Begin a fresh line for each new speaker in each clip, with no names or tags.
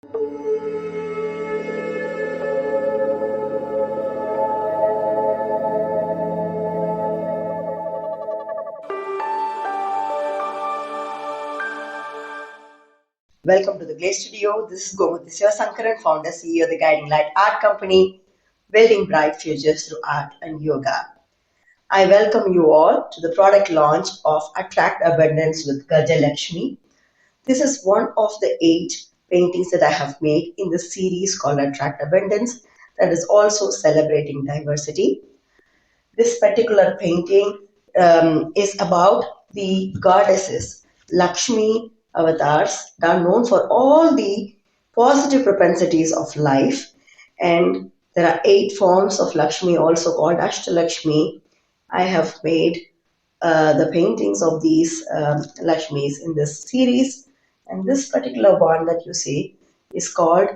Welcome to the GLAC studio. This is Gomathi Siva Sankaran, founder, CEO of the Guiding Light Art Company, building bright futures through art and yoga. I welcome you all to the product launch of Attract Abundance with Gaja Lakshmi. This is one of the 8 paintings that I have made in the series called Attract Abundance that is also celebrating diversity. This particular painting is about the goddesses, Lakshmi avatars, that are known for all the positive propensities of life. And there are 8 forms of Lakshmi, also called Ashta Lakshmi. I have made the paintings of these Lakshmis in this series. And this particular one that you see is called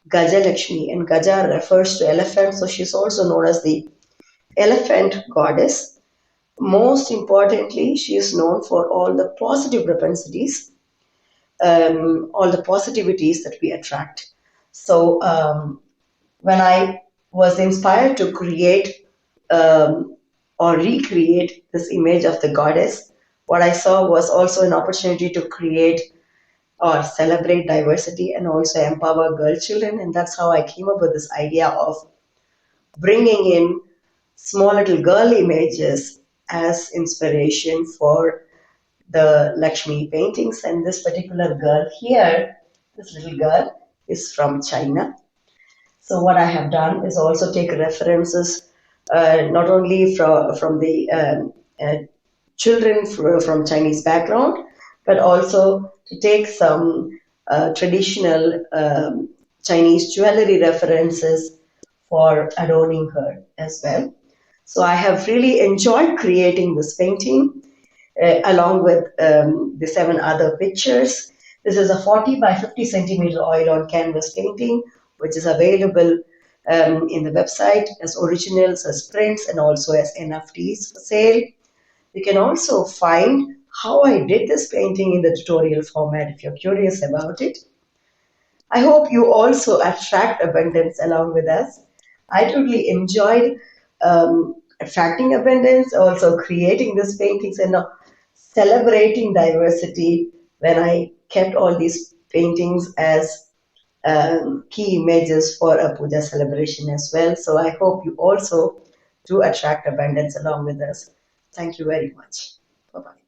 Gaja Lakshmi, and Gaja refers to elephant, so she's also known as the elephant goddess. Most importantly, she is known for all the positive propensities, all the positivities that we attract. So when I was inspired to create or recreate this image of the goddess, what I saw was also an opportunity to create or celebrate diversity and also empower girl children. And that's how I came up with this idea of bringing in small little girl images as inspiration for the Lakshmi paintings. And this particular girl here, this little girl, is from China. So what I have done is also take references not only from the children from Chinese background, but also to take some traditional Chinese jewelry references for adorning her as well. So I have really enjoyed creating this painting along with the 7 other pictures. This is a 40 by 50 centimeter oil on canvas painting, which is available in the website as originals, as prints, and also as NFTs for sale. You can also find how I did this painting in the tutorial format if you're curious about it. I hope you also attract abundance along with us. I totally enjoyed attracting abundance, also creating these paintings and celebrating diversity when I kept all these paintings as key images for a puja celebration as well. So I hope you also do attract abundance along with us. Thank you very much. Bye-bye.